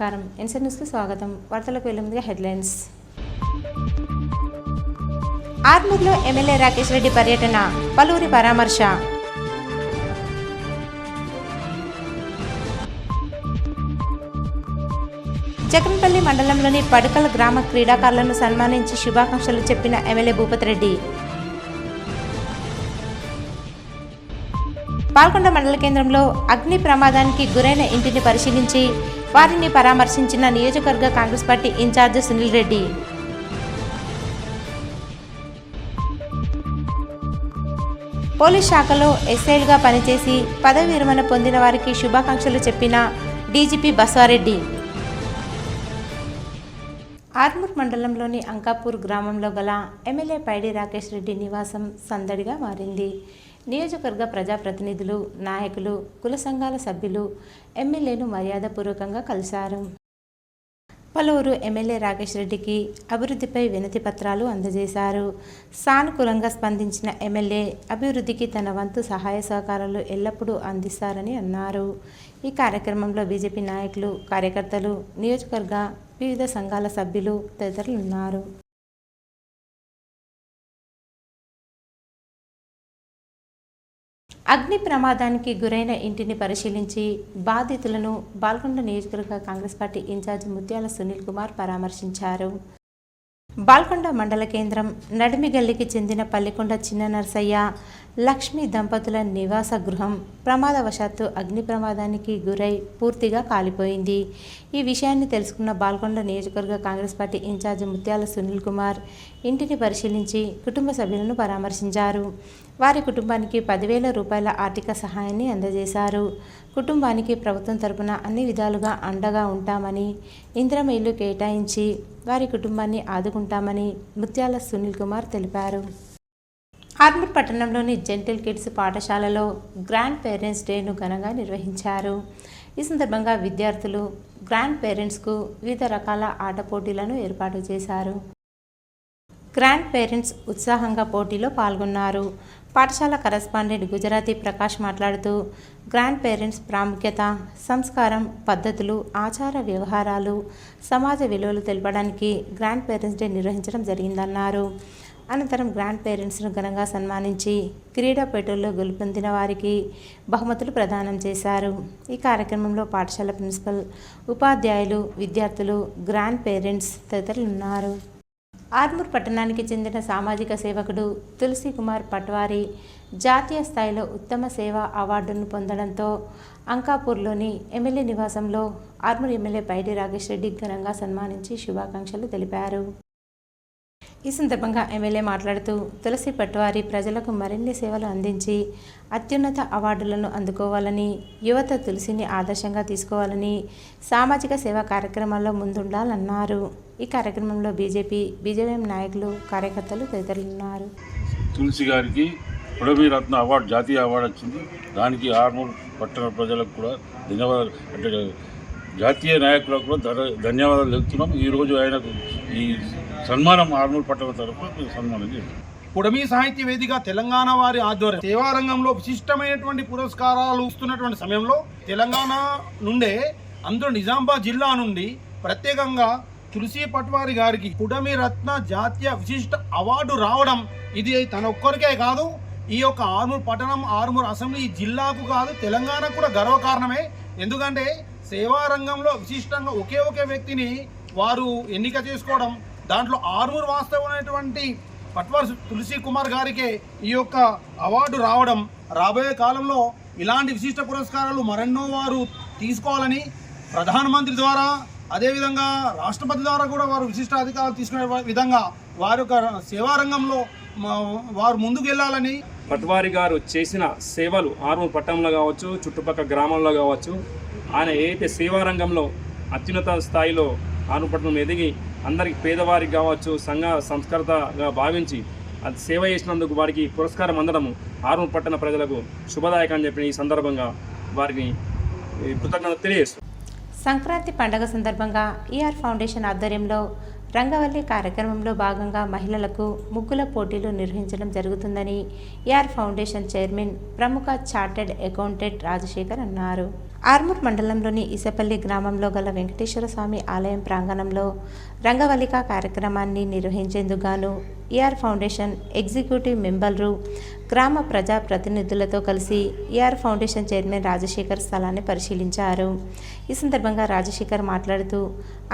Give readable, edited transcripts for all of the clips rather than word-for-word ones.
నమస్కారం. ఎన్సీ న్యూస్కి స్వాగతం. వార్తలకు వెళ్లే ముందుగా హెడ్లైన్స్. ఆర్మూర్లో ఎమ్మెల్యే రాకేష్ రెడ్డి పర్యటన, పలువురి పరామర్శ. జగన్పల్లి మండలంలోని పడకల గ్రామ క్రీడాకారులను సన్మానించి శుభాకాంక్షలు చెప్పిన ఎమ్మెల్యే భూపతి రెడ్డి. పాల్కొండ మండల కేంద్రంలో అగ్ని ప్రమాదానికి గురైన ఇంటిని పరిశీలించి వారిని పరామర్శించిన నియోజకవర్గ Congress party incharge Sunil Reddy. Police శాఖలో ఎస్ఐలుగా పనిచేసి పదవి విరమణ పొందిన వారికి శుభాకాంక్షలు చెప్పిన డీజీపీ బస్వారెడ్డి. ఆర్మూర్ మండలంలోని అంకాపూర్ గ్రామంలో గల ఎమ్మెల్యే పైడి రాకేష్ రెడ్డి నివాసం సందడిగా మారింది. నియోజకవర్గ ప్రజాప్రతినిధులు, నాయకులు, కుల సంఘాల సభ్యులు ఎమ్మెల్యేను మర్యాదపూర్వకంగా కలిశారు. పలువురు ఎమ్మెల్యే రాకేష్ రెడ్డికి అభివృద్ధిపై వినతి పత్రాలు అందజేశారు. సానుకూలంగా స్పందించిన ఎమ్మెల్యే అభివృద్ధికి తన వంతు సహాయ సహకారాలు ఎల్లప్పుడూ అందిస్తారని అన్నారు. ఈ కార్యక్రమంలో బీజేపీ నాయకులు, కార్యకర్తలు, నియోజకవర్గ వివిధ సంఘాల సభ్యులు తదితరులు ఉన్నారు. అగ్ని ప్రమాదానికి గురైన ఇంటిని పరిశీలించి బాధితులను బాల్కొండ నియోజకవర్గ కాంగ్రెస్ పార్టీ ఇన్ఛార్జ్ ముత్యాల సునీల్ కుమార్ పరామర్శించారు. బాల్కొండ మండల కేంద్రం నడిమిగల్లికి చెందిన పల్లికొండ చిన్న నర్సయ్య, లక్ష్మీ దంపతుల నివాస గృహం ప్రమాదవశాత్తు అగ్ని ప్రమాదానికి గురై పూర్తిగా కాలిపోయింది. ఈ విషయాన్ని తెలుసుకున్న బాల్కొండ నియోజకవర్గ కాంగ్రెస్ పార్టీ ఇన్ఛార్జ్ ముత్యాల సునీల్ కుమార్ ఇంటిని పరిశీలించి కుటుంబ సభ్యులను పరామర్శించారు. వారి కుటుంబానికి 10,000 రూపాయల ఆర్థిక సహాయాన్ని అందజేశారు. కుటుంబానికి ప్రభుత్వం తరపున అన్ని విధాలుగా అండగా ఉంటామని, ఇందిరమ్మ ఇల్లు కేటాయించి వారి కుటుంబాన్ని ఆదుకుంటామని ముత్యాల సునీల్ కుమార్ తెలిపారు. ఆర్మూర్ పట్టణంలోని జెంటిల్ కిడ్స్ పాఠశాలలో గ్రాండ్ పేరెంట్స్ డేను ఘనంగా నిర్వహించారు. ఈ సందర్భంగా విద్యార్థులు గ్రాండ్ పేరెంట్స్కు వివిధ రకాల ఆట పోటీలను ఏర్పాటు చేశారు. గ్రాండ్ పేరెంట్స్ ఉత్సాహంగా పోటీలో పాల్గొన్నారు. పాఠశాల కరస్పాండెంట్ గుజరాతీ ప్రకాష్ మాట్లాడుతూ గ్రాండ్ పేరెంట్స్ ప్రాముఖ్యత, సంస్కారం, పద్ధతులు, ఆచార వ్యవహారాలు, సమాజ విలువలు తెలపడానికి గ్రాండ్ పేరెంట్స్ డే నిర్వహించడం జరిగిందన్నారు. అనంతరం గ్రాండ్ పేరెంట్స్ను ఘనంగా సన్మానించి క్రీడాపేటల్లో గెలుపొందిన వారికి బహుమతులు ప్రదానం చేశారు. ఈ కార్యక్రమంలో పాఠశాల ప్రిన్సిపల్, ఉపాధ్యాయులు, విద్యార్థులు, గ్రాండ్ పేరెంట్స్ తదితరులు ఉన్నారు. ఆర్మూర్ పట్టణానికి చెందిన సామాజిక సేవకుడు తులసి కుమార్ పట్వారి జాతీయ స్థాయిలో ఉత్తమ సేవా అవార్డును పొందడంతో అంకాపూర్లోని ఎమ్మెల్యే నివాసంలో ఆర్మూర్ ఎమ్మెల్యే పైడి రాకేష్ రెడ్డి ఘనంగా సన్మానించి శుభాకాంక్షలు తెలిపారు. ఈ సందర్భంగా ఎమ్మెల్యే మాట్లాడుతూ తులసి పట్వారి ప్రజలకు మరిన్ని సేవలు అందించి అత్యున్నత అవార్డులను అందుకోవాలని, యువత తులసిని ఆదర్శంగా తీసుకోవాలని, సామాజిక సేవా కార్యక్రమాల్లో ముందుండాలన్నారు. ఈ కార్యక్రమంలో బీజేపీ నాయకులు, కార్యకర్తలు తదితరులు ఉన్నారు. తులసి గారికి పుడమి రత్న అవార్డు, జాతీయ అవార్డు వచ్చింది. దానికి ఆర్మూర్ పట్టణ ప్రజలకు కూడా ధన్యవాదాలు, అంటే జాతీయ నాయకులకు కూడా ధన్యవాదాలు తెలుపుతున్నాం. ఈరోజు ఆయనకు ఈ సన్మానం ఆర్మూర్ పట్టణ తరఫున సన్మానం చేస్తాం. పుడమి సాహిత్య వేదిక తెలంగాణ వారి ఆధ్వర్యం సేవారంగంలో విశిష్టమైనటువంటి పురస్కారాలు ఇస్తున్నటువంటి సమయంలో తెలంగాణ నుండే, అందులో నిజామాబాద్ జిల్లా నుండి ప్రత్యేకంగా తులసి పట్వారి గారికి పుడమి రత్న జాతీయ విశిష్ట అవార్డు రావడం ఇది తన ఒక్కరికే కాదు, ఈ యొక్క ఆర్మూర్ పట్టణం, ఆర్మూర్ అసెంబ్లీ ఈ జిల్లాకు కాదు తెలంగాణకు కూడా గర్వకారణమే. ఎందుకంటే సేవారంగంలో విశిష్టంగా ఒకే వ్యక్తిని వారు ఎన్నిక చేసుకోవడం, దాంట్లో ఆర్మూర్ వాస్తవమైనటువంటి పట్వారి తులసి కుమార్ గారికే ఈ యొక్క అవార్డు రావడం, రాబోయే కాలంలో ఇలాంటి విశిష్ట పురస్కారాలు మరెన్నో వారు తీసుకోవాలని ప్రధానమంత్రి ద్వారా, అదేవిధంగా రాష్ట్రపతి ద్వారా కూడా వారు విశిష్ట అధికారాలు తీసుకునే విధంగా వారి యొక్క సేవారంగంలో వారు ముందుకు వెళ్ళాలని. పట్వారి గారు చేసిన సేవలు ఆర్మూర్ పట్టణంలో కావచ్చు, చుట్టుపక్కల గ్రామంలో కావచ్చు, ఆయన ఏదైతే సేవారంగంలో అత్యున్నత స్థాయిలో ఆర్మూర్ పట్టణం ఎదిగి అందరికి పేదవారికి కావచ్చు సంఘ సంస్కృతగా భావించి అది సేవ చేసినందుకు వారికి పురస్కారం అందడము ఆర్మూర్ పట్టణ ప్రజలకు శుభదాయకం అని చెప్పి ఈ సందర్భంగా వారికి కృతజ్ఞత తెలియజేస్తుంది. సంక్రాంతి పండుగ సందర్భంగా ఈఆర్ ఫౌండేషన్ ఆధ్వర్యంలో రంగవల్లి కార్యక్రమంలో భాగంగా మహిళలకు ముగ్గుల పోటీలు నిర్వహించడం జరుగుతుందని ఏఆర్ ఫౌండేషన్ చైర్మన్ ప్రముఖ చార్టెడ్ అకౌంటెంట్ రాజశేఖర్ అన్నారు. ఆర్మూర్ మండలంలోని ఇసపల్లి గ్రామంలో గల వెంకటేశ్వర స్వామి ఆలయం ప్రాంగణంలో రంగవల్లిక కార్యక్రమాన్ని నిర్వహించేందుకు గాను ఏఆర్ ఫౌండేషన్ ఎగ్జిక్యూటివ్ మెంబర్లు గ్రామ ప్రజా ప్రతినిధులతో కలిసి ఏఆర్ ఫౌండేషన్ చైర్మన్ రాజశేఖర్ స్థలాన్ని పరిశీలించారు. ఈ సందర్భంగా రాజశేఖర్ మాట్లాడుతూ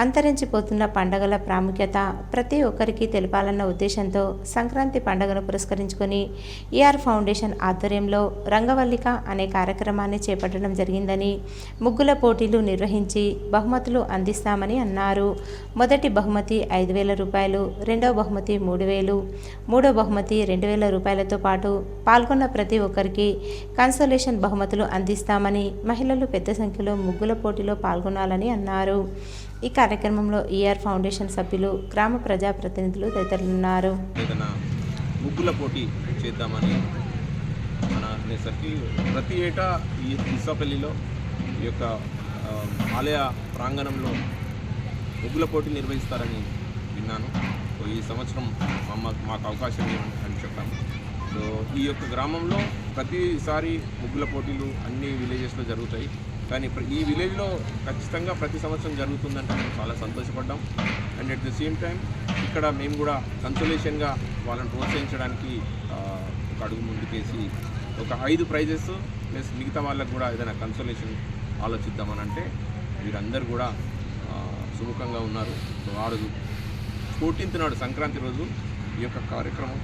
అంతరించిపోతున్న పండుగల ప్రాముఖ్యత ప్రతి ఒక్కరికి తెలపాలన్న ఉద్దేశంతో సంక్రాంతి పండుగను పురస్కరించుకొని ఏఆర్ ఫౌండేషన్ ఆధ్వర్యంలో రంగవల్లిక అనే కార్యక్రమాన్ని చేపట్టడం జరిగిందని, ముగ్గుల పోటీలు నిర్వహించి బహుమతులు అందిస్తామని అన్నారు. మొదటి బహుమతి 5,000 రూపాయలు, రెండవ బహుమతి 3,000, మూడో బహుమతి 2,000 రూపాయలతో పాటు పాల్గొన్న ప్రతి ఒక్కరికి కన్సోలేషన్ బహుమతులు అందిస్తామని, మహిళలు పెద్ద సంఖ్యలో ముగ్గుల పోటీలో పాల్గొనాలని అన్నారు. ఈ కార్యక్రమంలో ఏఆర్ ఫౌండేషన్ సభ్యులు, గ్రామ ప్రజా ప్రతినిధులు తదితరులున్నారు. ముగ్గుల పోటీ చేద్దామని అనేసరికి ప్రతి ఏటా ఈ ఇసపల్లిలో ఈ యొక్క ఆలయ ప్రాంగణంలో ముగ్గుల పోటీ నిర్వహిస్తారని విన్నాను. సో ఈ సంవత్సరం మాకు అవకాశం అని చెప్పాము. సో ఈ యొక్క గ్రామంలో ప్రతిసారి ముగ్గుల పోటీలు అన్ని విలేజెస్లో జరుగుతాయి, కానీ ఈ విలేజ్లో ఖచ్చితంగా ప్రతి సంవత్సరం జరుగుతుందంటే మేము చాలా సంతోషపడ్డాం. And at the same time ఇక్కడ మేము కూడా కన్సోలేషన్గా వాళ్ళని ప్రోత్సహించడానికి ఒక అడుగు ముందుకేసి ఒక 5 ప్రైజెస్ ప్లస్ మిగతా వాళ్ళకు కూడా ఏదైనా కన్సోలేషన్ ఆలోచిద్దామని అంటే వీరందరూ కూడా సుముఖంగా ఉన్నారు. సో ఆ రోజు 14th నాడు సంక్రాంతి రోజు ఈ యొక్క కార్యక్రమం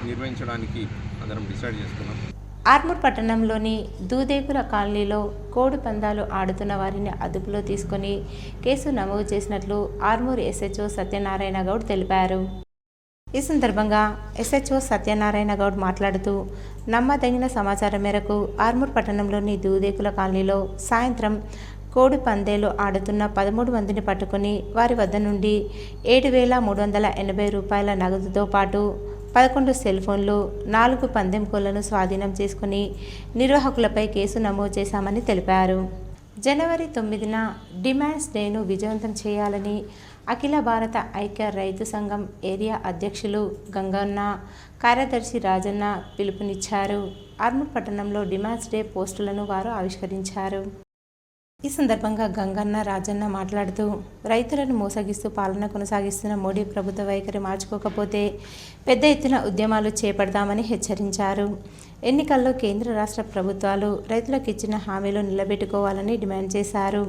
నిర్వహించడానికి అందరం డిసైడ్ చేసుకున్నాం. ఆర్మూర్ పట్టణంలోని దూదేకుల కాలనీలో కోడి పందాలు ఆడుతున్న వారిని అదుపులో తీసుకొని కేసు నమోదు చేసినట్లు ఆర్మూర్ ఎస్హెచ్ఓ సత్యనారాయణ గౌడ్ తెలిపారు. ఈ సందర్భంగా ఎస్హెచ్ఓ సత్యనారాయణ గౌడ్ మాట్లాడుతూ నమ్మదగిన సమాచారం మేరకు ఆర్మూర్ పట్టణంలోని దూదేకుల కాలనీలో సాయంత్రం కోడి పందేలు ఆడుతున్న 13 మందిని పట్టుకుని వారి వద్ద నుండి 7,380 రూపాయల నగదుతో పాటు 11 సెల్ ఫోన్లు, 4 పందెం కోళ్లను స్వాధీనం చేసుకుని నిర్వాహకులపై కేసు నమోదు చేశామని తెలిపారు. జనవరి 9న డిమాండ్స్ డేను విజయవంతం చేయాలని అఖిల భారత ఐక్య రైతు సంఘం ఏరియా అధ్యక్షులు గంగన్న, కార్యదర్శి రాజన్న పిలుపునిచ్చారు. ఆర్మూర్ పట్టణంలో డిమాండ్స్ డే పోస్టులను వారు ఆవిష్కరించారు. ఈ సందర్భంగా గంగన్న, రాజన్న మాట్లాడుతూ రైతులను మోసగిస్తూ పాలన కొనసాగిస్తున్న మోడీ ప్రభుత్వ వైఖరి మార్చుకోకపోతే పెద్ద ఎత్తున ఉద్యమాలు చేపడతామని హెచ్చరించారు. ఎన్నికల్లో కేంద్ర రాష్ట్ర ప్రభుత్వాలు రైతులకు ఇచ్చిన హామీలు నిలబెట్టుకోవాలని డిమాండ్ చేశారు.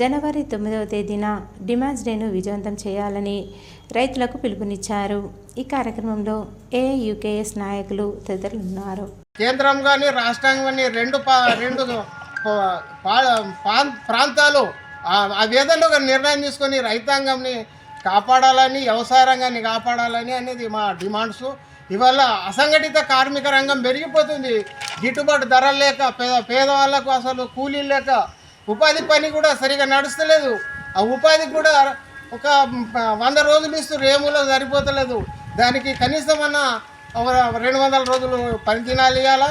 జనవరి 9వ తేదీన డిమాండ్స్ డేను విజయవంతం చేయాలని రైతులకు పిలుపునిచ్చారు. ఈ కార్యక్రమంలో ఏఐయుకేఎస్ నాయకులు తదితరులు ఉన్నారు. కేంద్రం కానీ రాష్ట్రం కానీ రెండు ప్రాంతాలు ఆ వేదనలో నిర్ణయం తీసుకొని రైతాంగంని కాపాడాలని, వ్యవసాయ రంగాన్ని కాపాడాలని అనేది మా డిమాండ్స్. ఇవాళ అసంఘటిత కార్మిక రంగం పెరిగిపోతుంది. గిట్టుబాటు ధరలు లేక పేదవాళ్లకు అసలు కూలీలు లేక ఉపాధి పని కూడా సరిగా నడుస్తలేదు. ఆ ఉపాధికి కూడా ఒక 100 రోజులు ఇస్తూ రేములో సరిపోతలేదు. దానికి కనీసం అన్న 200 రోజులు పని దినాలు ఇవ్వాలా,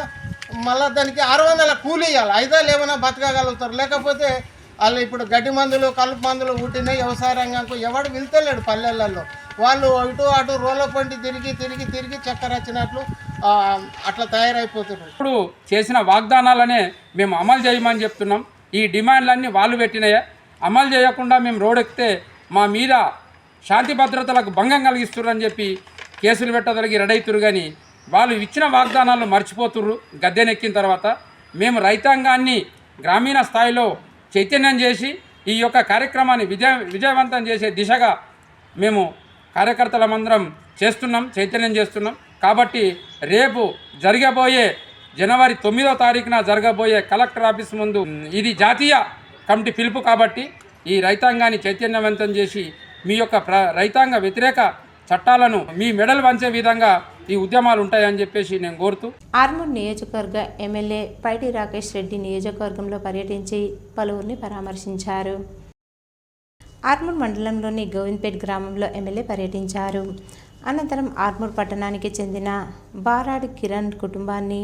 మళ్ళీ దానికి 600 కూలీ ఇవ్వాలి. అయితే ఏమైనా బతకగలుగుతారు. లేకపోతే వాళ్ళు ఇప్పుడు గడ్డి మందులు, కలుపు మందులు పుట్టినాయి. వ్యవసాయ రంగంకు ఎవడు వెళ్తలేడు. పల్లెలలో వాళ్ళు ఇటు అటు రోల పంటి తిరిగి చక్కెర వచ్చినట్లు అట్లా తయారైపోతున్నారు. ఇప్పుడు చేసిన వాగ్దానాలనే మేము అమలు చేయమని చెప్తున్నాం. ఈ డిమాండ్లన్నీ వాళ్ళు పెట్టినాయే. అమలు చేయకుండా మేము రోడ్డెక్కితే మా మీద శాంతి భద్రతలకు భంగం కలిగిస్తున్నారని చెప్పి కేసులు పెట్టదలిగి రెడైతురు. కానీ వాళ్ళు ఇచ్చిన వాగ్దానాలు మర్చిపోతుర్రు. గద్దెనెక్కిన తర్వాత మేము రైతాంగాన్ని గ్రామీణ స్థాయిలో చైతన్యం చేసి ఈ యొక్క కార్యక్రమాన్ని విజయవంతం చేసే దిశగా మేము కార్యకర్తలమందరం చైతన్యం చేస్తున్నాం. కాబట్టి రేపు జరగబోయే జనవరి 9వ తారీఖున జరగబోయే కలెక్టర్ ఆఫీస్ ముందు ఇది జాతీయ కమిటీ పిలుపు. కాబట్టి ఈ రైతాంగాన్ని చైతన్యవంతం చేసి మీ యొక్క రైతాంగ వ్యతిరేక చట్టాలను మీ మెడలు వంచే విధంగా ఈ ఉద్యమాలు ఉంటాయని చెప్పేసి నేను కోరుతూ ఆర్మూర్ నియోజకవర్గ ఎమ్మెల్యే పైడి రాకేష్ రెడ్డి నియోజకవర్గంలో పర్యటించి పలువురిని పరామర్శించారు. ఆర్మూర్ మండలంలోని గోవింద్పేట్ గ్రామంలో ఎమ్మెల్యే పర్యటించారు. అనంతరం ఆర్మూర్ పట్టణానికి చెందిన బారాడి కిరణ్ కుటుంబాన్ని,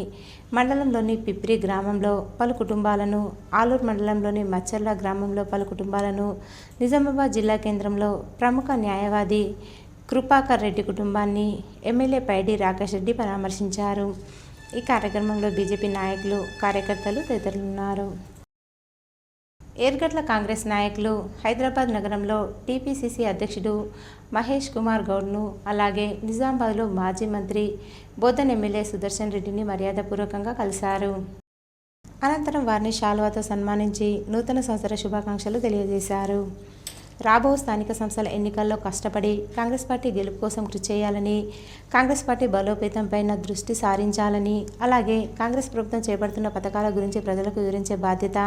మండలంలోని పిప్రి గ్రామంలో పలు కుటుంబాలను, ఆలూరు మండలంలోని మచ్చర్ల గ్రామంలో పలు కుటుంబాలను, నిజామాబాద్ జిల్లా కేంద్రంలో ప్రముఖ న్యాయవాది కృపాకర్ రెడ్డి కుటుంబాన్ని ఎమ్మెల్యే పైడి రాకేష్ రెడ్డి పరామర్శించారు. ఈ కార్యక్రమంలో బీజేపీ నాయకులు, కార్యకర్తలు తదితరులున్నారు. ఏర్గట్ల కాంగ్రెస్ నాయకులు హైదరాబాద్ నగరంలో టీపీసీసీ అధ్యక్షుడు మహేష్ కుమార్ గౌడ్ను, అలాగే నిజామాబాద్లో మాజీ మంత్రి బోధన్ ఎమ్మెల్యే సుదర్శన్ రెడ్డిని మర్యాదపూర్వకంగా కలిశారు. అనంతరం వారిని శాలువాతో సన్మానించి నూతన సంవత్సర శుభాకాంక్షలు తెలియజేశారు. రాబో స్థానిక సంస్థల ఎన్నికల్లో కష్టపడి కాంగ్రెస్ పార్టీ గెలుపు కోసం కృషి చేయాలని, కాంగ్రెస్ పార్టీ బలోపేతంపై దృష్టి సారించాలని, అలాగే కాంగ్రెస్ ప్రభుత్వం చేపడుతున్న పథకాల గురించి ప్రజలకు వివరించే బాధ్యత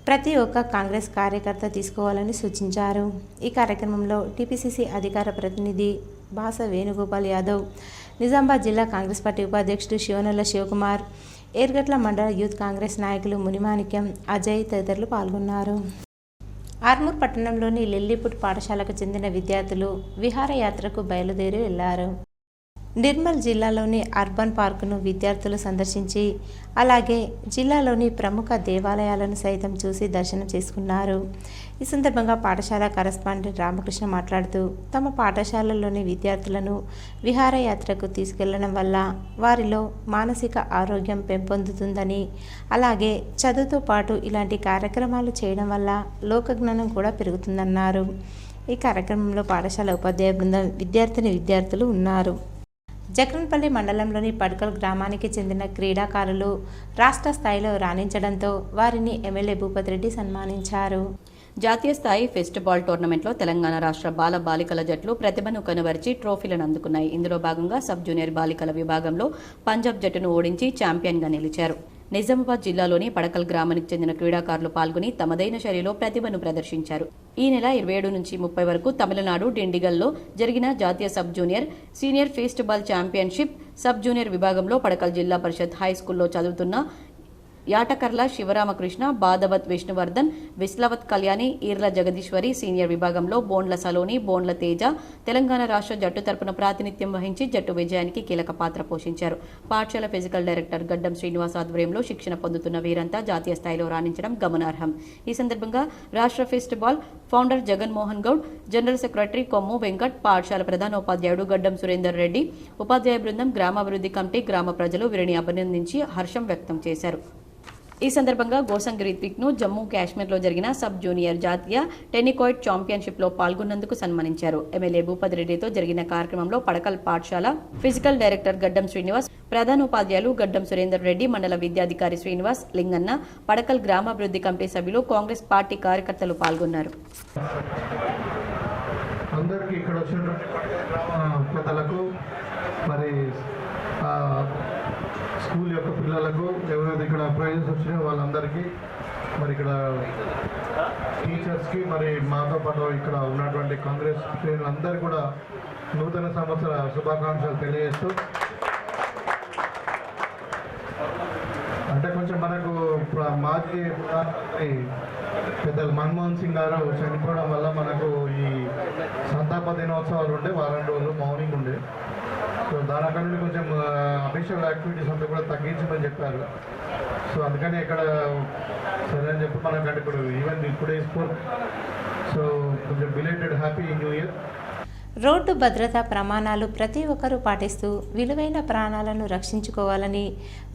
ప్రతి ఒక్క కాంగ్రెస్ కార్యకర్త తీసుకోవాలని సూచించారు. ఈ కార్యక్రమంలో టీపీసీసీ అధికార ప్రతినిధి బాస వేణుగోపాల్ యాదవ్, నిజామాబాద్ జిల్లా కాంగ్రెస్ పార్టీ ఉపాధ్యక్షుడు శివనల్ల శివకుమార్, ఏర్గట్ల మండల యూత్ కాంగ్రెస్ నాయకులు మునిమాణిక్యం, అజయ్ తదితరులు పాల్గొన్నారు. ఆర్మూర్ పట్టణంలోని లెల్లిపుట్ పాఠశాలకు చెందిన విద్యార్థులు విహారయాత్రకు బయలుదేరి వెళ్లారు. నిర్మల్ జిల్లాలోని అర్బన్ పార్కును విద్యార్థులు సందర్శించి, అలాగే జిల్లాలోని ప్రముఖ దేవాలయాలను సైతం చూసి దర్శనం చేసుకున్నారు. ఈ సందర్భంగా పాఠశాల కరస్పాండెంట్ రామకృష్ణ మాట్లాడుతూ, తమ పాఠశాలలోని విద్యార్థులను విహారయాత్రకు తీసుకెళ్లడం వల్ల వారిలో మానసిక ఆరోగ్యం పెంపొందుతుందని, అలాగే చదువుతో పాటు ఇలాంటి కార్యక్రమాలు చేయడం వల్ల లోకజ్ఞానం కూడా పెరుగుతుందన్నారు. ఈ కార్యక్రమంలో పాఠశాల ఉపాధ్యాయ బృందం, విద్యార్థులు ఉన్నారు. జక్రన్పల్లి మండలంలోని పడ్కల్ గ్రామానికి చెందిన క్రీడాకారులు రాష్ట్ర స్థాయిలో రాణించడంతో వారిని ఎమ్మెల్యే భూపతి రెడ్డి సన్మానించారు. జాతీయ స్థాయి ఫెస్టిబాల్ టోర్నమెంట్లో తెలంగాణ రాష్ట్ర బాల బాలికల జట్లు ప్రతిభను కనబరిచి ట్రోఫీలను అందుకున్నాయి. ఇందులో భాగంగా సబ్ జూనియర్ బాలికల విభాగంలో పంజాబ్ జట్టును ఓడించి ఛాంపియన్గా నిలిచారు. నిజామాబాద్ జిల్లాలోని పడకల్ గ్రామానికి చెందిన క్రీడాకారులు పాల్గొని తమదైన శైలిలో ప్రతిభను ప్రదర్శించారు. ఈ నెల 27 నుంచి 30 వరకు తమిళనాడు డిండిగల్లో జరిగిన జాతీయ sub junior, senior festiball championship sub junior విభాగంలో పడకల్ జిల్లా పరిషత్ హై స్కూల్లో చదువుతున్న యాటకర్ల శివరామకృష్ణ, బాధవత్ విష్ణువర్ధన్, విస్లవత్ కళ్యాణి, ఈర్ల జగదీశ్వరి, సీనియర్ విభాగంలో బోండ్ల సలోని, బోండ్ల తేజ తెలంగాణ రాష్ట్ర జట్టు తరపున ప్రాతినిధ్యం వహించి జట్టు విజయానికి కీలక పాత్ర పోషించారు. పాఠశాల ఫిజికల్ డైరెక్టర్ గడ్డం శ్రీనివాస్ ఆధ్వర్యంలో శిక్షణ పొందుతున్న వీరంతా జాతీయ స్థాయిలో రాణించడం గమనార్హం. ఈ సందర్భంగా రాష్ట్ర festiball founder Jaganmohan Goud, general secretary Kommu Venkat, పాఠశాల ప్రధానోపాధ్యాయుడు గడ్డం సురేందర్ రెడ్డి, ఉపాధ్యాయ బృందం, గ్రామాభివృద్ధి కమిటీ, గ్రామ ప్రజలు వీరిని అభినందించి హర్షం వ్యక్తం చేశారు. ఈ సందర్భంగా గోసంగి రిత్విక్ను జమ్మూ కాశ్మీర్లో జరిగిన సబ్ జూనియర్ జాతీయ టెన్నికాయిడ్ ఛాంపియన్షిప్లో పాల్గొన్నందుకు సన్మానించారు. ఎమ్మెల్యే భూపతి రెడ్డితో జరిగిన కార్యక్రమంలో పడకల్ పాఠశాల ఫిజికల్ డైరెక్టర్ గడ్డం శ్రీనివాస్, ప్రధానోపాధ్యాయులు గడ్డం సురేందర్ రెడ్డి, మండల విద్యాధికారి శ్రీనివాస్, లింగన్న, పడకల్ గ్రామాభివృద్ధి కమిటీ సభ్యులు, కాంగ్రెస్ పార్టీ కార్యకర్తలు పాల్గొన్నారు. స్కూల్ యొక్క పిల్లలకు ఎవరైతే ఇక్కడ ప్రైజెస్ వచ్చినాయో వాళ్ళందరికీ, మరి ఇక్కడ టీచర్స్కి, మరి మాతో పాటు ఇక్కడ ఉన్నటువంటి కాంగ్రెస్ శ్రేణులందరూ కూడా నూతన సంవత్సర శుభాకాంక్షలు తెలియజేస్తూ, అంటే కొంచెం మనకు మాజీ పెద్దలు మన్మోహన్ సింగ్ గారు చనిపోవడం వల్ల మనకు ఈ సంతాప దినోత్సవాలు ఉండే, వారం రోజులు మౌనింగ్ ఉండే. సో దాని అక్కడ నుండి కొంచెం అఫీషియల్ యాక్టివిటీస్ అంతా కూడా తగ్గించమని చెప్పారు. సో అందుకని ఇక్కడ సరే అని చెప్పి మనకంటే ఇప్పుడు ఈవెన్ ఇప్పుడే సో కొంచెం belated happy new year. Road భద్రతా ప్రమాణాలు ప్రతి ఒక్కరూ పాటిస్తూ విలువైన ప్రాణాలను రక్షించుకోవాలని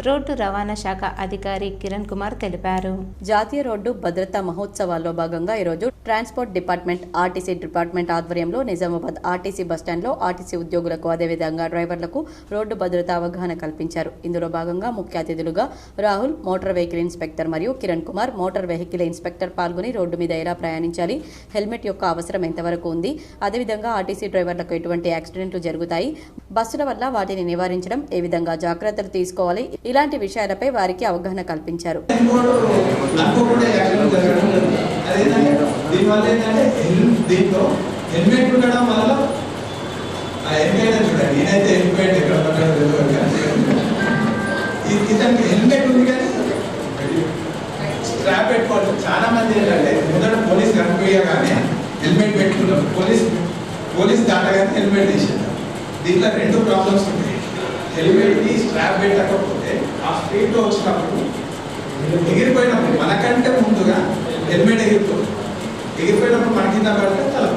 రోడ్డు రవాణా శాఖ అధికారి కిరణ్ కుమార్ తెలిపారు. జాతీయ రోడ్డు భద్రతా మహోత్సవాల్లో భాగంగా ఈరోజు ట్రాన్స్పోర్ట్ డిపార్ట్మెంట్, ఆర్టీసీ డిపార్ట్మెంట్ ఆధ్వర్యంలో నిజామాబాద్ ఆర్టీసీ బస్టాండ్లో ఆర్టీసీ ఉద్యోగులకు, అదేవిధంగా డ్రైవర్లకు రోడ్డు భద్రతా అవగాహన కల్పించారు. ఇందులో భాగంగా ముఖ్య అతిథులుగా రాహుల్, మోటార్ వెహికల్ ఇన్స్పెక్టర్, మరియు Kiran Kumar, motor vehicle inspector పాల్గొని రోడ్డు మీద ఎలా ప్రయాణించాలి, హెల్మెట్ యొక్క అవసరం ఎంతవరకు ఉంది, అదేవిధంగా ఆర్టీసీ డ్రైవర్లకు ఎటువంటి యాక్సిడెంట్లు జరుగుతాయి, బస్సుల వల్ల వాటిని నివారించడం, ఏ విధంగా జాగ్రత్తలు తీసుకోవాలి, ఇలాంటి విషయాలపై వారికి అవగాహన కల్పించారు. చాలా మంది ఏంటంటే మొదట పోలీస్ కనిపించగానే హెల్మెట్ పెట్టుకున్నాం, పోలీస్ దాటగానే హెల్మెట్ తీసేద్దాం. దీంట్లో 2 ప్రాబ్లమ్స్ ఉంటాయి. హెల్మెట్కి స్ట్రాప్ పెట్టకపోతే ఆ స్పీడ్లో వచ్చినప్పుడు ఎగిరిపోయినప్పుడు మనకంటే ముందుగా హెల్మెట్ ఎగిరిపోయినప్పుడు మన కింద పడితే తల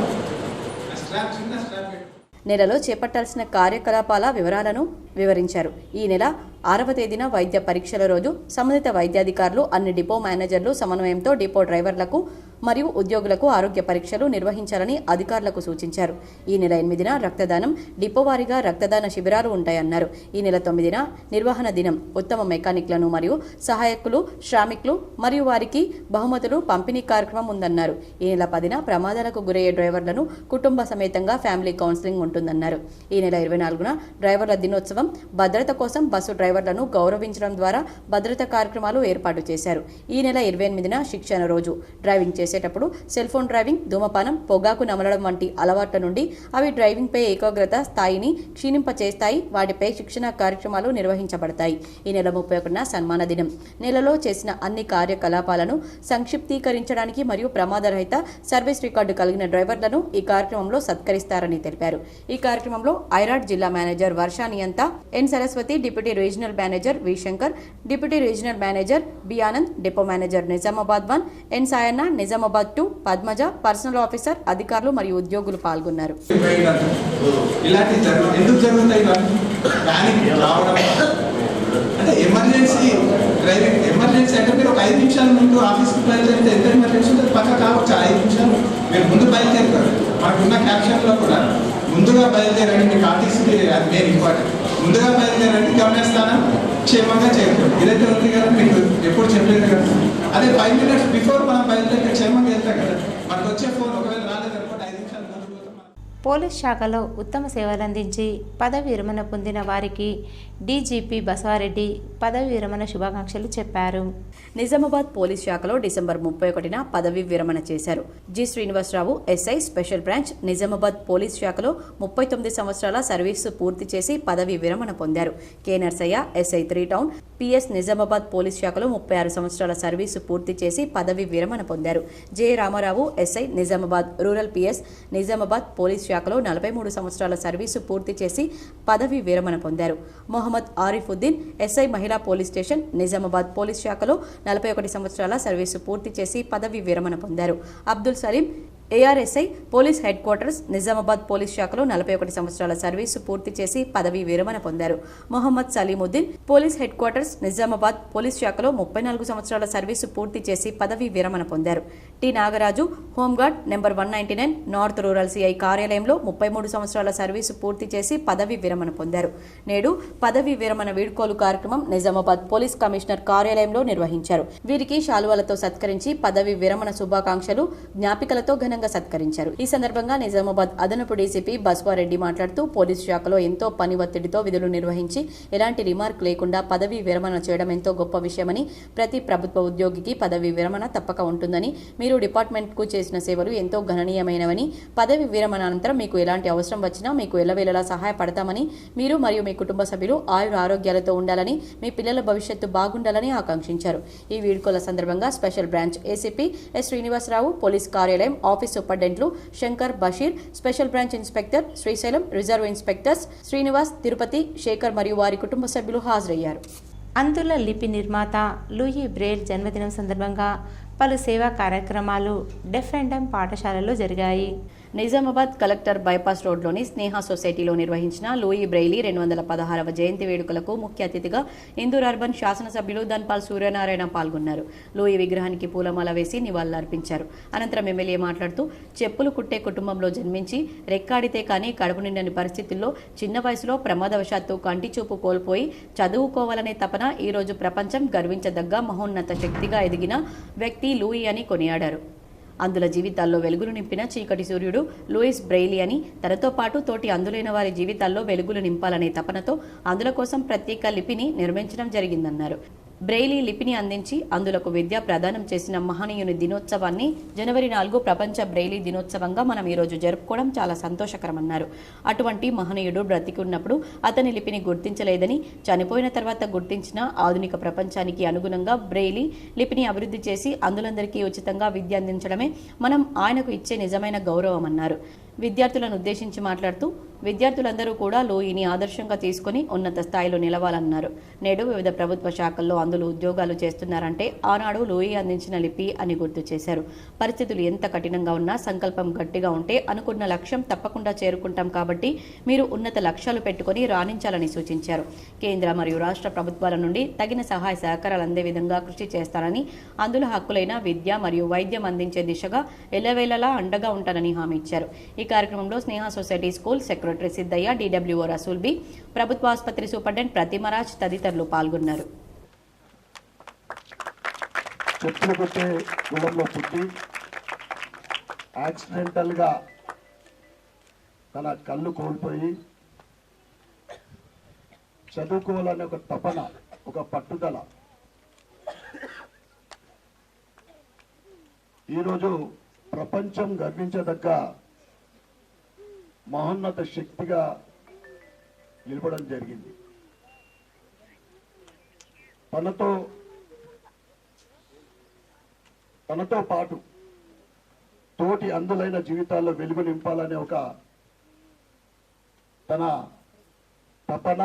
స్ట్రాప్ చిన్న స్ట్రాప్ పెట్టి నెలలో చేపట్టాల్సిన కార్యకలాపాల వివరాలను వివరించారు. ఈ నెల 6వ తేదీన వైద్య పరీక్షల రోజు సంబంధిత వైద్యాధికారులు అన్ని డిపో మేనేజర్లు సమన్వయంతో డిపో డ్రైవర్లకు మరియు ఉద్యోగులకు ఆరోగ్య పరీక్షలు నిర్వహించాలని అధికారులకు సూచించారు. ఈ నెల 8న రక్తదానం, డిపో వారీగా రక్తదాన శిబిరాలు ఉంటాయన్నారు. ఈ నెల 9న నిర్వహణ దినం. ఉత్తమ మెకానిక్లను మరియు సహాయకులు, శ్రామికులు మరియు వారికి బహుమతులు పంపిణీ కార్యక్రమం ఉందన్నారు. ఈ నెల 10న ప్రమాదాలకు గురయ్యే డ్రైవర్లను కుటుంబ సమేతంగా ఫ్యామిలీ కౌన్సిలింగ్ ఉంటుందన్నారు. ఈ నెల 24న డ్రైవర్ల దినోత్సవం. భద్రత కోసం బస్సు డ్రైవర్లను గౌరవించడం ద్వారా భద్రతా కార్యక్రమాలు ఏర్పాటు చేశారు. ఈ నెల 28న శిక్షణ రోజు. డ్రైవింగ్ చేసేటప్పుడు సెల్ ఫోన్ డ్రైవింగ్, ధూమపానం, పొగాకు నమలడం వంటి అలవాట్ల నుండి అవి డ్రైవింగ్పై ఏకాగ్రత స్థాయిని క్షీణింపచేస్తాయి. వాటిపై శిక్షణ కార్యక్రమాలు నిర్వహించబడతాయి. ఈ నెల 31న సన్మాన దినం. నెలలో చేసిన అన్ని కార్యకలాపాలను సంక్షిప్తీకరించడానికి మరియు ప్రమాదరహిత సర్వీస్ రికార్డు కలిగిన డ్రైవర్లను ఈ కార్యక్రమంలో సత్కరిస్తారని తెలిపారు. ఈ కార్యక్రమంలో ఐరాడ్ జిల్లా మేనేజర్ వర్షా నియంత, N Saraswathi, deputy regional manager V Shankar, deputy regional manager B Anand, depot manager Nizamabad 1 N Sayanna, Nizamabad 2 Padmaja, personal officer, అధికారులు మరియు ఉద్యోగులు పాల్గొన్నారు. ఎందుకు జరుగుతాయి? ప్యానిక్ రావడం అంటే ఎమర్జెన్సీ డ్రైవింగ్. ఎమర్జెన్సీ అంటే మీరు ఒక 5 నిమిషాల ముందు ఆఫీస్కి బయలుదేరితే ఎంత ఎమర్జెన్సీ ఉంటుంది పక్క కావచ్చు. 5 నిమిషాలు మీరు ముందు బయలుదేరుతారు. మనకున్న క్యాప్షన్లో కూడా ముందుగా బయలుదేరండి, మీకు ఆర్టీసీకి అది మెయిన్ ఇంపార్టెంట్. ముందుగా బయలుదేరండి, గమనిస్తాను క్షేమంగా చేరుకోండి. ఇదైతే ఉంది కదా, మీకు ఎప్పుడు చెప్పలేదు కదా. అదే 5 minutes బిఫోర్ మనం బయలుదేరి క్షేమంగా వెళ్తాం కదా, మనకు వచ్చే ఫోన్ ఒకవేళ రాలేదనుకోండి 5 నిమిషాలు ముందు పోతాం. పోలీస్ శాఖలో ఉత్తమ సేవలందించి పదవి విరమణ పొందిన వారికి డీజీపీ బసవారెడ్డి పదవి విరమణ శుభాకాంక్షలు చెప్పారు. నిజామాబాద్ పోలీస్ శాఖలో డిసెంబర్ 31న పదవి విరమణ చేశారు. G Srinivasarao SI special branch Nizamabad police శాఖలో 39 సంవత్సరాల సర్వీసు పూర్తి చేసి పదవి విరమణ పొందారు. K Narsaiah SI 3 town PS Nizamabad police శాఖలో 36 సంవత్సరాల సర్వీసు పూర్తి చేసి పదవి విరమణ పొందారు. J Ramarao SI Nizamabad rural PS Nizamabad police శాఖలో 43 సంవత్సరాల సర్వీసు పూర్తి చేసి పదవి విరమణ పొందారు. మొహమ్మద్ ఆరిఫుద్దీన్ ఎస్ఐ మహిళా పోలీస్ స్టేషన్ నిజామాబాద్ పోలీస్ శాఖలో 41 సంవత్సరాల సర్వీసు పూర్తి చేసి పదవి విరమణ పొందారు. Abdul Saleem ARSI police headquarters Nizamabad police శాఖలో 41 సంవత్సరాల సర్వీసు పూర్తి చేసి పదవి విరమణ పొందారు. Mohammed Salimuddin police headquarters Nizamabad police శాఖలో 34 సంవత్సరాల సర్వీసు పూర్తి చేసి పదవి విరమణ పొందారు. T Nagaraju home guard number 199 north rural CI కార్యాలయంలో 33 సంవత్సరాల సర్వీసు పూర్తి చేసి పదవి విరమణ పొందారు. నేడు పదవి విరమణ వీడ్కోలు కార్యక్రమం నిజామాబాద్ పోలీస్ కమిషనర్ కార్యాలయంలో నిర్వహించారు. వీరికి శాలువాలతో సత్కరించి పదవి విరమణ శుభాకాంక్షలు, జ్ఞాపికలతో ఘనంగా సత్కరించారు. ఈ సందర్భంగా నిజామాబాద్ అదనపు డీసీపీ బసవారెడ్డి మాట్లాడుతూ పోలీసు శాఖలో ఎంతో పని ఒత్తిడితో విధులు నిర్వహించి ఎలాంటి రిమార్క్ లేకుండా పదవి విరమణ చేయడం ఎంతో గొప్ప విషయమని, ప్రతి ప్రభుత్వ ఉద్యోగికి పదవి విరమణ తప్పక ఉంటుందని, మీరు డిపార్ట్మెంట్కు చేసిన సేవలు ఎంతో గణనీయమైనవని, పదవి విరమణ అనంతరం మీకు ఎలాంటి అవసరం వచ్చినా మీకు ఎల్లవేళలా సహాయపడతామని, మీరు మరియు మీ కుటుంబ సభ్యులు ఆయుర ఆరోగ్యాలతో ఉండాలని, మీ పిల్లల భవిష్యత్తు బాగుండాలని ఆకాంక్షించారు. ఈ వీడ్కోల సందర్భంగా special branch ACP S Srinivasa Rao, police కార్యాలయం ఆఫీస్ సూపరింటెండెంట్లు Shankar, Basheer, special branch inspector Srisailam, reserve inspectors Srinivas, Tirupati, Shekar మరియు వారి కుటుంబ సభ్యులు హాజరయ్యారు. అందుల లిపి నిర్మాత లూయి బ్రెయిల్ జన్మదినం సందర్భంగా పలు సేవా కార్యక్రమాలు డెఫ్ అండ్ డమ్ పాఠశాలలో జరిగాయి. నిజామాబాద్ కలెక్టర్ బైపాస్ రోడ్లోని స్నేహ సొసైటీలో నిర్వహించిన లూయి బ్రెయిలీ 216వ జయంతి వేడుకలకు ముఖ్య అతిథిగా ఇందూర్ అర్బన్ శాసనసభ్యులు ధన్పాల్ సూర్యనారాయణ పాల్గొన్నారు. లూయి విగ్రహానికి పూలమాల వేసి నివాళులర్పించారు. అనంతరం ఎమ్మెల్యే మాట్లాడుతూ చెప్పులు కుట్టే కుటుంబంలో జన్మించి రెక్కాడితే కానీ కడుపు నిండని పరిస్థితుల్లో చిన్న వయసులో ప్రమాదవశాత్తు కంటి చూపు కోల్పోయి చదువుకోవాలనే తపన ఈరోజు ప్రపంచం గర్వించదగ్గ మహోన్నత శక్తిగా ఎదిగిన వ్యక్తి లూయి అని కొనియాడారు. అందుల జీవితాల్లో వెలుగులు నింపిన చీకటి సూర్యుడు లూయిస్ బ్రెయిలీ అని, తనతో పాటు తోటి అందులైన వారి జీవితాల్లో వెలుగులు నింపాలనే తపనతో అందుల కోసం ప్రత్యేక లిపిని నిర్మించడం జరిగిందన్నారు. బ్రెయిలీ లిపిని అందించి అందులకు విద్య ప్రదానం చేసిన మహనీయుని దినోత్సవాన్ని జనవరి 4 ప్రపంచ బ్రెయిలీ దినోత్సవంగా మనం ఈరోజు జరుపుకోవడం చాలా సంతోషకరమన్నారు. అటువంటి మహనీయుడు బ్రతికి ఉన్నప్పుడు అతని లిపిని గుర్తించలేదని, చనిపోయిన తర్వాత గుర్తించిన ఆధునిక ప్రపంచానికి అనుగుణంగా బ్రెయిలీ లిపిని అభివృద్ధి చేసి అందులందరికీ ఉచితంగా విద్య అందించడమే మనం ఆయనకు ఇచ్చే నిజమైన గౌరవమన్నారు. విద్యార్థులను ఉద్దేశించి మాట్లాడుతూ విద్యార్థులందరూ కూడా లోయిని ఆదర్శంగా తీసుకుని ఉన్నత స్థాయిలో నిలవాలన్నారు. నేడు వివిధ ప్రభుత్వ శాఖల్లో అందులో ఉద్యోగాలు చేస్తున్నారంటే ఆనాడు లోయి అందించిన లిపి అని గుర్తు చేశారు. పరిస్థితులు ఎంత కఠినంగా ఉన్నా సంకల్పం గట్టిగా ఉంటే అనుకున్న లక్ష్యం తప్పకుండా చేరుకుంటాం కాబట్టి మీరు ఉన్నత లక్ష్యాలు పెట్టుకుని రాణించాలని సూచించారు. కేంద్ర మరియు రాష్ట్ర ప్రభుత్వాల నుండి తగిన సహాయ సహకారాలు అందే విధంగా కృషి చేస్తారని, అందులో హక్కులైన విద్య మరియు వైద్యం అందించే దిశగా ఎల్లవేళలా అండగా ఉంటానని హామీ ఇచ్చారు. ఈ కార్యక్రమంలో Sneha society school secretary Siddaiah, DWO Rasool B, ప్రభుత్వ ఆసుపత్రి సూపరింటెండెంట్ ప్రతిమరాజ్ తదితరులు పాల్గొన్నారు. చెప్పులు కొట్టే కులంలో పుట్టి యాక్సిడెంటల్గా తన కళ్ళు కోల్పోయి చదువుకోవాలనే ఒక తపన, ఒక పట్టుదల ఈరోజు ప్రపంచం గర్వించదగ్గ మహోన్నత శక్తిగా నిలబడడం జరిగింది. తనతో పాటు తోటి అందులైన జీవితాల్లో వెలుగు నింపాలనే ఒక తన తపన,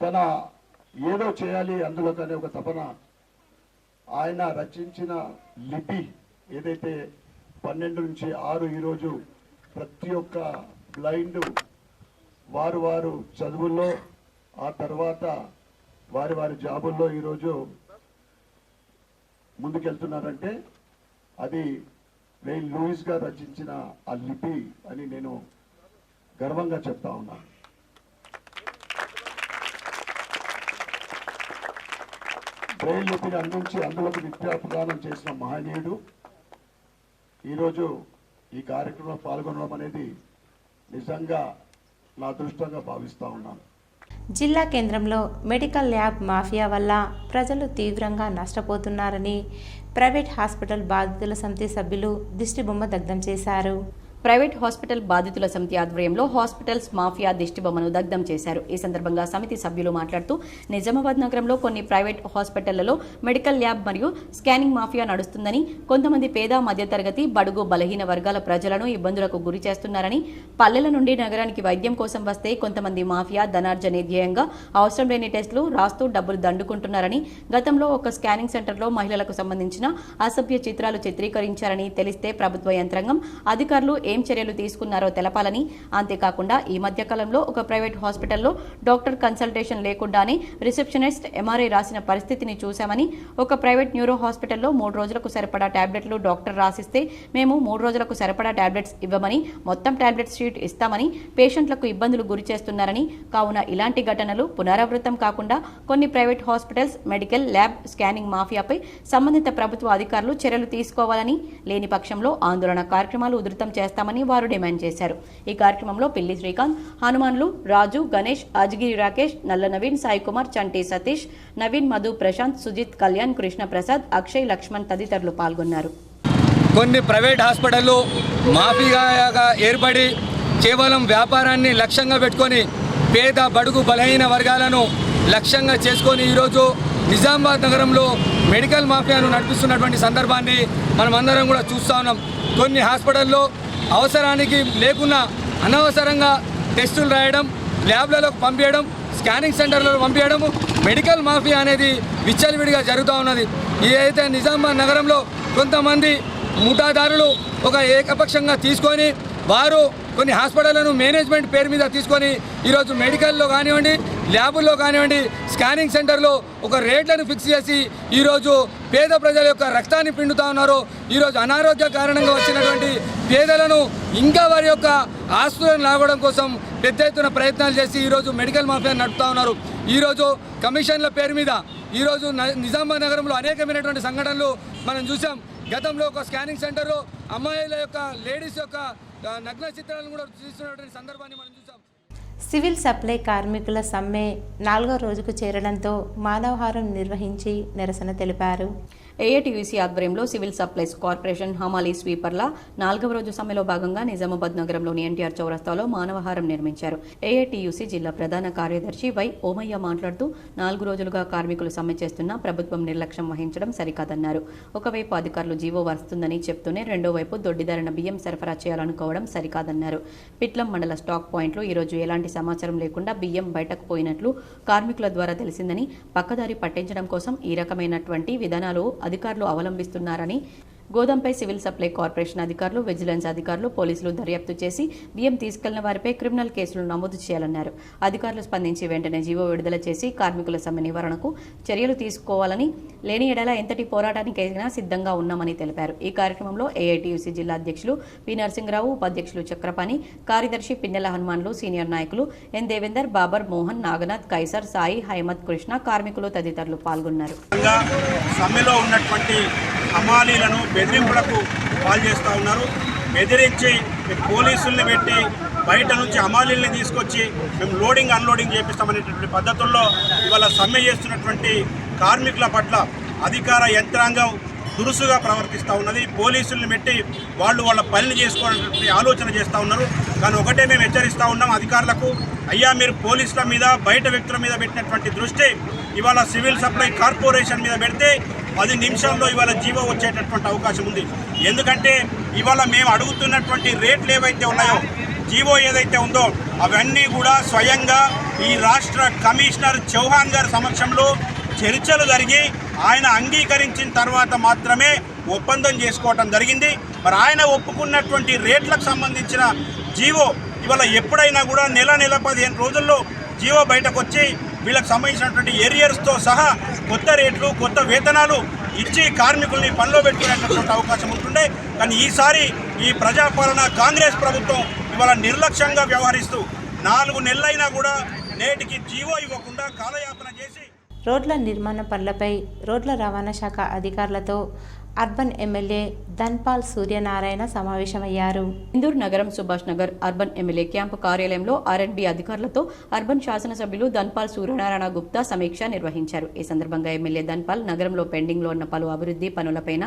తన ఏదో చేయాలి అందులో కానీ ఒక తపన, ఆయన రచించిన లిపి ఏదైతే 12 నుంచి 6 ఈరోజు ప్రతి ఒక్క బ్లైండ్ వారు చదువుల్లో, ఆ తర్వాత వారి జాబుల్లో ఈరోజు ముందుకెళ్తున్నారంటే అది వెయిన్ లూయిస్ గారు రచించిన ఆ లిపి అని నేను గర్వంగా చెప్తా ఉన్నాను. బ్రెయిల్ లిపిని అందించి అందులోకి విద్యాప్రదానం చేసిన మహనీయుడు ఈరోజు ఈ కార్యక్రమంలో పాల్గొనడం అనేది నిజంగా నా అదృష్టంగా భావిస్తూ ఉన్నాను. జిల్లా కేంద్రంలో మెడికల్ ల్యాబ్ మాఫియా వల్ల ప్రజలు తీవ్రంగా నష్టపోతున్నారని ప్రైవేట్ హాస్పిటల్ బాధితుల సమితి సభ్యులు దిష్టిబొమ్మ దగ్ధం చేశారు. ప్రైవేట్ హాస్పిటల్ బాధితుల సమితి ఆధ్వర్యంలో హాస్పిటల్స్ మాఫియా దిష్టిబొమ్మను దగ్ధం చేశారు. ఈ సందర్భంగా సమితి సభ్యులు మాట్లాడుతూ నిజామాబాద్ నగరంలో కొన్ని ప్రైవేట్ హాస్పిటళ్లలో మెడికల్ ల్యాబ్ మరియు స్కానింగ్ మాఫియా నడుస్తుందని, కొంతమంది పేద మధ్యతరగతి బడుగు బలహీన వర్గాల ప్రజలను ఇబ్బందులకు గురి చేస్తున్నారని, పల్లెల నుండి నగరానికి వైద్యం కోసం వస్తే కొంతమంది మాఫియా ధనార్జనే ధ్యేయంగా అవసరం లేని టెస్టులు రాస్తూ డబ్బులు దండుకుంటున్నారని, గతంలో ఒక స్కానింగ్ సెంటర్లో మహిళలకు సంబంధించిన అసభ్య చిత్రాలు చిత్రీకరించారని తెలిస్తే ప్రభుత్వ యంత్రాంగం అధికారులు ఏం చర్యలు తీసుకున్నారో తెలపాలని, అంతేకాకుండా ఈ మధ్య కాలంలో ఒక ప్రైవేట్ హాస్పిటల్లో డాక్టర్ కన్సల్టేషన్ లేకుండానే రిసెప్షనిస్ట్ MRI రాసిన పరిస్థితిని చూశామని, ఒక ప్రైవేట్ న్యూరో హాస్పిటల్లో 3 రోజులకు సరిపడా టాబ్లెట్లు డాక్టర్ రాసిస్తే మేము 3 రోజులకు సరిపడా టాబ్లెట్స్ ఇవ్వమని, మొత్తం టాబ్లెట్స్ షీట్ ఇస్తామని పేషెంట్లకు ఇబ్బందులు గురి చేస్తున్నారని, కావున ఇలాంటి ఘటనలు పునరావృతం కాకుండా కొన్ని private hospitals medical lab scanning మాఫియాపై సంబంధిత ప్రభుత్వ అధికారులు చర్యలు తీసుకోవాలని, లేని పక్షంలో ఆందోళన కార్యక్రమాలు ఉధృతం చేస్తామని వారు డిమాండ్ చేశారు. ఈ కార్యక్రమంలో పిల్లి శ్రీకాంత్, హనుమాన్లు, రాజు, గణేష్, అజ్గిరి రాకేష్, నల్ల నవీన్, సాయి కుమార్, చంటి సతీష్, నవీన్, మధు, ప్రశాంత్, సుజిత్, కళ్యాణ్, కృష్ణ ప్రసాద్, అక్షయ్, లక్ష్మణ్ తదితరులు పాల్గొన్నారు. కొన్ని ప్రైవేట్ హాస్పిటళ్ళు మాఫియాగా ఏర్పడి కేవలం వ్యాపారాన్ని లక్ష్యంగా పెట్టుకొని పేద బడుగు బలహీన వర్గాలను లక్ష్యంగా చేసుకొని ఈరోజు నిజామాబాద్ నగరంలో మెడికల్ మాఫియాను నడిపిస్తున్నటువంటి సందర్భాన్ని మనమందరం కూడా చూస్తూ ఉన్నాం. కొన్ని హాస్పిటల్లో అవసరానికి లేకున్నా అనవసరంగా టెస్టులు రాయడం, ల్యాబ్లలోకి పంపించడం, స్కానింగ్ సెంటర్లలో పంపించడం, మెడికల్ మాఫియా అనేది విచ్చలవిడిగా జరుగుతూ ఉన్నది. ఏదైతే నిజామాబాద్ నగరంలో కొంతమంది ముఠాదారులు ఒక ఏకపక్షంగా తీసుకొని వారు కొన్ని హాస్పిటళ్లను మేనేజ్మెంట్ పేరు మీద తీసుకొని ఈరోజు మెడికల్లో కానివ్వండి, ల్యాబుల్లో కానివ్వండి, స్కానింగ్ సెంటర్లో ఒక రేట్లను ఫిక్స్ చేసి ఈరోజు పేద ప్రజల యొక్క రక్తాన్ని పిండుతూ ఉన్నారు. ఈరోజు అనారోగ్య కారణంగా వచ్చినటువంటి పేదలను ఇంకా వారి యొక్క ఆస్తులను లాగడం కోసం పెద్ద ఎత్తున ప్రయత్నాలు చేసి ఈరోజు మెడికల్ మాఫియాను నడుపుతూ ఉన్నారు. ఈరోజు కమిషన్ల పేరు మీద ఈరోజు నిజామాబాద్ నగరంలో అనేకమైనటువంటి సంఘటనలు మనం చూసాం. గతంలో ఒక స్కానింగ్ సెంటర్లో అమ్మాయిల యొక్క లేడీస్ యొక్క నగ్న చిత్రాలను కూడా చూస్తున్నటువంటి సందర్భాన్ని మనం చూసాం. సివిల్ సప్లై కార్మికుల సమ్మె 4వ రోజుకు చేరడంతో మానవహారం నిర్వహించి నిరసన తెలిపారు. ఏఐటీయూసీ ఆధ్వర్యంలో సివిల్ సప్లైస్ కార్పొరేషన్ హమాలీ స్వీపర్ల 4వ రోజు సమ్మెలో భాగంగా నిజామాబాద్ నగరంలోని ఎన్టీఆర్ చౌరస్తాలో మానవహారం నిర్మించారు. ఏఐటీయూసీ జిల్లా ప్రధాన కార్యదర్శి వై ఓమయ్య మాట్లాడుతూ 4 రోజులుగా కార్మికులు సమ్మె చేస్తున్నా ప్రభుత్వం నిర్లక్ష్యం వహించడం సరికాదన్నారు. ఒకవైపు అధికారులు జీవో వస్తుందని చెప్తూనే రెండో వైపు దొడ్డిదారిన బియ్యం సరఫరా చేయాలనుకోవడం సరికాదన్నారు. పిట్లం మండల స్టాక్ పాయింట్లో ఈరోజు ఎలాంటి సమాచారం లేకుండా బియ్యం బయటకు పోయినట్లు కార్మికుల ద్వారా తెలిసిందని పక్కదారి పట్టించడం కోసం ఈ రకమైనటువంటి విధానాలు అధికారులు అవలంబిస్తున్నారని, గోదాంపై సివిల్ సప్లై కార్పొరేషన్ అధికారులు, విజిలెన్స్ అధికారులు, పోలీసులు దర్యాప్తు చేసి బియ్యం తీసుకెళ్లిన వారిపై క్రిమినల్ కేసులు నమోదు చేయాలన్నారు. అధికారులు స్పందించి వెంటనే జీవో విడుదల చేసి కార్మికుల సమ్మె నివారణకు చర్యలు తీసుకోవాలని, లేని ఎడల ఎంతటి పోరాటానికైనా సిద్ధంగా ఉన్నామని తెలిపారు. ఈ కార్యక్రమంలో ఏఐటీయూసీ జిల్లా అధ్యక్షులు పి నరసింహరావు, ఉపాధ్యక్షులు చక్రపాణి, కార్యదర్శి పిన్నెల హనుమాన్లు, సీనియర్ నాయకులు ఎన్ దేవేందర్, బాబర్, మోహన్, నాగనాథ్, కైసర్, సాయి, హైమద్, కృష్ణ, కార్మికులు తదితరులు పాల్గొన్నారు. సమ్మెలో ఉన్నటువంటి హమాలీలను బెదిరింపులకు పాల్చేస్తూ ఉన్నారు. బెదిరించి పోలీసుల్ని పెట్టి బయట నుంచి హమాలీల్ని తీసుకొచ్చి మేము లోడింగ్ అన్లోడింగ్ చేపిస్తామనేటువంటి పద్ధతుల్లో ఇవాళ సమ్మె చేస్తున్నటువంటి కార్మికుల పట్ల అధికార యంత్రాంగం దురుసుగా ప్రవర్తిస్తూ ఉన్నది. పోలీసుల్ని పెట్టి వాళ్ళ పనిని చేసుకోవాలనే ఆలోచన చేస్తూ ఉన్నారు. కానీ ఒకటే మేము హెచ్చరిస్తూ ఉన్నాం అధికారులకు, అయ్యా మీరు పోలీసుల మీద బయట వ్యక్తుల మీద పెట్టినటువంటి దృష్టి ఇవాళ సివిల్ సప్లై కార్పొరేషన్ మీద పెడితే 10 నిమిషాల్లో ఇవాళ జీవో వచ్చేటటువంటి అవకాశం ఉంది. ఎందుకంటే ఇవాళ మేము అడుగుతున్నటువంటి రేట్లు ఏవైతే ఉన్నాయో, జీవో ఏదైతే ఉందో అవన్నీ కూడా స్వయంగా ఈ రాష్ట్ర కమిషనర్ చౌహాన్ గారి సమక్షంలో చర్చలు జరిగి ఆయన అంగీకరించిన తర్వాత మాత్రమే ఒప్పందం చేసుకోవటం జరిగింది. మరి ఆయన ఒప్పుకున్నటువంటి రేట్లకు సంబంధించిన జీవో ఇవాళ ఎప్పుడైనా కూడా నెల 15 రోజుల్లో జీవో బయటకు వచ్చి వీళ్ళకి సంబంధించినటువంటి ఏరియర్స్తో సహా కొత్త రేట్లు, కొత్త వేతనాలు ఇచ్చి కార్మికుల్ని పనిలో పెట్టుకునేటటువంటి అవకాశం ఉంటుండే. కానీ ఈసారి ఈ ప్రజాపాలన కాంగ్రెస్ ప్రభుత్వం ఇవాళ నిర్లక్ష్యంగా వ్యవహరిస్తూ 4 నెలలైనా కూడా నేటికి జీవో ఇవ్వకుండా కాలయాపన చేసి రోడ్ల నిర్మాణ పనులపై రోడ్ల రవాణా శాఖ అధికారులతో అర్బన్ ఎమ్మెల్యే ధన్పాల్ సూర్యనారాయణ సమావేశమయ్యారు. ఇందూరు నగరం Subhash Nagar urban MLA camp కార్యాలయంలో ఆర్ఎండ్బి అధికారులతో అర్బన్ శాసనసభ్యులు ధన్పాల్ సూర్యనారాయణ గుప్తా సమీక్ష నిర్వహించారు. ఈ సందర్భంగా ఎమ్మెల్యే ధన్పాల్ నగరంలో పెండింగ్లో ఉన్న పలు అభివృద్ధి పనులపైన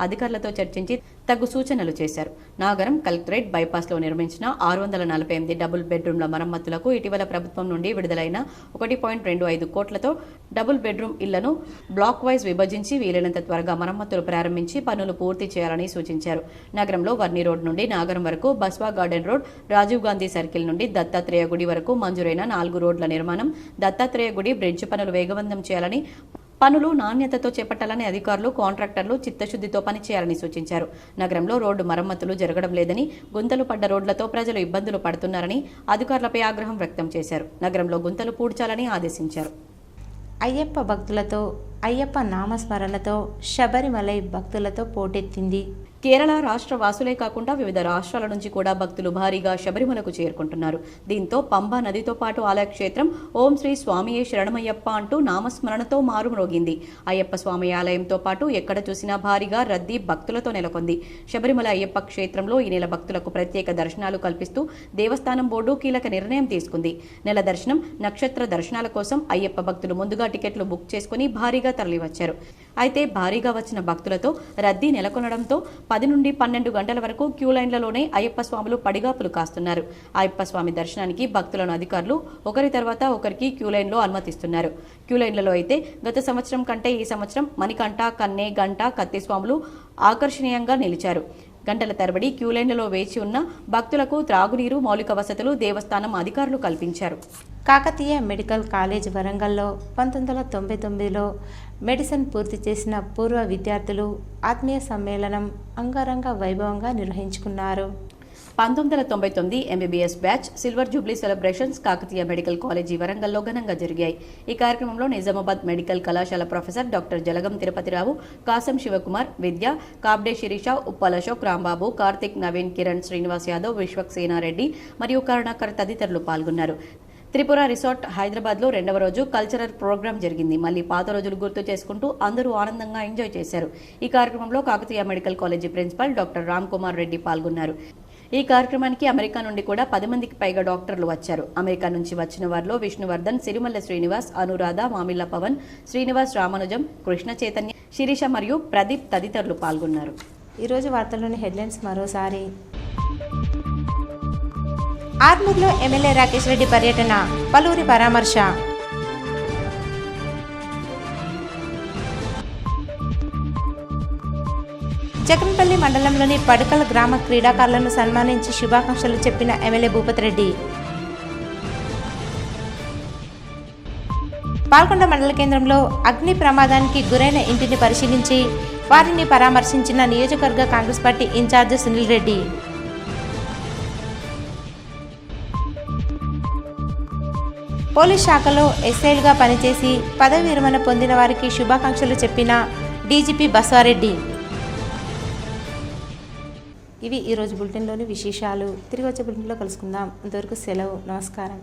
అధికారులతో చర్చించి తగు సూచనలు చేశారు. నాగరం కలెక్టరేట్ బైపాస్లో నిర్మించిన 648 డబుల్ బెడ్రూమ్ల మరమ్మతులకు ఇటీవల ప్రభుత్వం నుండి విడుదలైన 1.25 కోట్లతో డబుల్ బెడ్రూమ్ ఇళ్లను బ్లాక్ వైజ్ విభజించి వీలైనంత త్వరగా మరమ్మతులు ప్రారంభించి పనులు పూర్తి చేయాలని సూచించారు. నగరంలో వర్ని రోడ్ నుండి నాగరం వరకు, Baswa garden road, Rajiv Gandhi circle నుండి దత్తాత్రేయ గుడి వరకు మంజూరైన 4 రోడ్ల నిర్మాణం, దత్తాత్రేయ గుడి బ్రిడ్జ్ పనులు వేగవంతం చేయాలని, పనులు నాణ్యతతో చేపట్టాలని అధికారులు, కాంట్రాక్టర్లు చిత్తశుద్ధితో పనిచేయాలని సూచించారు. నగరంలో రోడ్డు మరమ్మతులు జరగడం లేదని, గుంతలు పడ్డ రోడ్లతో ప్రజలు ఇబ్బందులు పడుతున్నారని అధికారులపై ఆగ్రహం వ్యక్తం చేశారు. నగరంలో గుంతలు పూడ్చాలని ఆదేశించారు. అయ్యప్ప భక్తులతో అయ్యప్ప నామస్మరణతో శబరిమలై భక్తులతో పోటెత్తింది. కేరళ రాష్ట్ర వాసులే కాకుండా వివిధ రాష్ట్రాల నుంచి కూడా భక్తులు భారీగా శబరిమలకు చేరుకుంటున్నారు. దీంతో పంబా నదితో పాటు ఆలయ క్షేత్రం ఓం శ్రీ స్వామియే శరణమయ్యప్ప అంటూ నామస్మరణతో మారుమ్రోగింది. అయ్యప్ప స్వామి ఆలయంతో పాటు ఎక్కడ చూసినా భారీగా రద్దీ భక్తులతో నెలకొంది. శబరిమల అయ్యప్ప క్షేత్రంలో ఈ నెల భక్తులకు ప్రత్యేక దర్శనాలు కల్పిస్తూ దేవస్థానం బోర్డు కీలక నిర్ణయం తీసుకుంది. నెల దర్శనం, నక్షత్ర దర్శనాల కోసం అయ్యప్ప భక్తులు ముందుగా టికెట్లు బుక్ చేసుకుని భారీగా తరలివచ్చారు. అయితే భారీగా వచ్చిన భక్తులతో రద్దీ నెలకొనడంతో 10 నుండి 12 గంటల వరకు క్యూ లైన్లలోనే అయ్యప్ప స్వాములు పడిగాపులు కాస్తున్నారు. అయ్యప్ప స్వామి దర్శనానికి భక్తులను అధికారులు ఒకరి తర్వాత ఒకరికి క్యూ లైన్లో అనుమతిస్తున్నారు. క్యూ లైన్లలో అయితే గత సంవత్సరం కంటే ఈ సంవత్సరం మణికంఠ, కన్నె, గంట, కత్తి స్వాములు ఆకర్షణీయంగా నిలిచారు. గంటల తరబడి క్యూ లైన్లలో వేచి ఉన్న భక్తులకు త్రాగునీరు, మౌలిక వసతులు దేవస్థానం అధికారులు కల్పించారు. కాకతీయ మెడికల్ కాలేజ్ వరంగల్లో 1999లో మెడిసిన్ పూర్తి చేసిన పూర్వ విద్యార్థులు ఆత్మీయ సమ్మేళనం అంగరంగ వైభవంగా నిర్వహించుకున్నారు. 1999 MBBS batch silver Jubilee celebrations Kakatiya medical college వరంగల్లో ఘనంగా జరిగాయి. ఈ కార్యక్రమంలో నిజామాబాద్ మెడికల్ కళాశాల ప్రొఫెసర్ డాక్టర్ జలగం తిరుపతిరావు, కాసం శివకుమార్, విద్య, కాబ్డే శిరీష, ఉప్పల్ అశోక్, రాంబాబు, కార్తిక్, నవీన్, కిరణ్, శ్రీనివాస్ యాదవ్, విశ్వక్సేనారెడ్డి మరియు కరుణాకర్ తదితరులు పాల్గొన్నారు. త్రిపుర రిసార్ట్ హైదరాబాద్లో 2వ రోజు కల్చరల్ ప్రోగ్రాం జరిగింది. మళ్లీ పాత రోజులు గుర్తు చేసుకుంటూ అందరూ ఆనందంగా ఎంజాయ్ చేశారు. ఈ కార్యక్రమంలో Kakatiya medical college principal doctor Ram Kumar Reddy పాల్గొన్నారు. ఈ కార్యక్రమానికి అమెరికా నుండి కూడా 10 మందికి పైగా డాక్టర్లు వచ్చారు. అమెరికా నుంచి వచ్చిన వారిలో విష్ణువర్ధన్, సిరిమల్ల శ్రీనివాస్, అనురాధ, మామిళ్ళ పవన్, శ్రీనివాస్, రామానుజం, కృష్ణ చైతన్య, శిరీష మరియు ప్రదీప్ తదితరులు పాల్గొన్నారు. ఈరోజు వార్తల్లోని హెడ్లైన్స్ మరోసారి. ఆర్మూర్లో ఎమ్మెల్యే రాకేష్ రెడ్డి పర్యటన, పలువురి పరామర్శ. జగన్పల్లి మండలంలోని పడకల గ్రామ క్రీడాకారులను సన్మానించి శుభాకాంక్షలు చెప్పిన ఎమ్మెల్యే భూపతి రెడ్డి. పాల్గొండ మండల కేంద్రంలో అగ్ని ప్రమాదానికి గురైన ఇంటిని పరిశీలించి వారిని పరామర్శించిన నియోజకవర్గ Congress party incharge Sunil Reddy. Police శాఖలో ఎస్ఐలుగా పనిచేసి పదవి విరమణ పొందిన వారికి శుభాకాంక్షలు చెప్పిన డీజీపీ బస్వారెడ్డి. ఇవి ఈరోజు బులెటిన్లోని విశేషాలు. తిరిగి వచ్చే బులెటిన్లో కలుసుకుందాం. అంతవరకు సెలవు. నమస్కారం.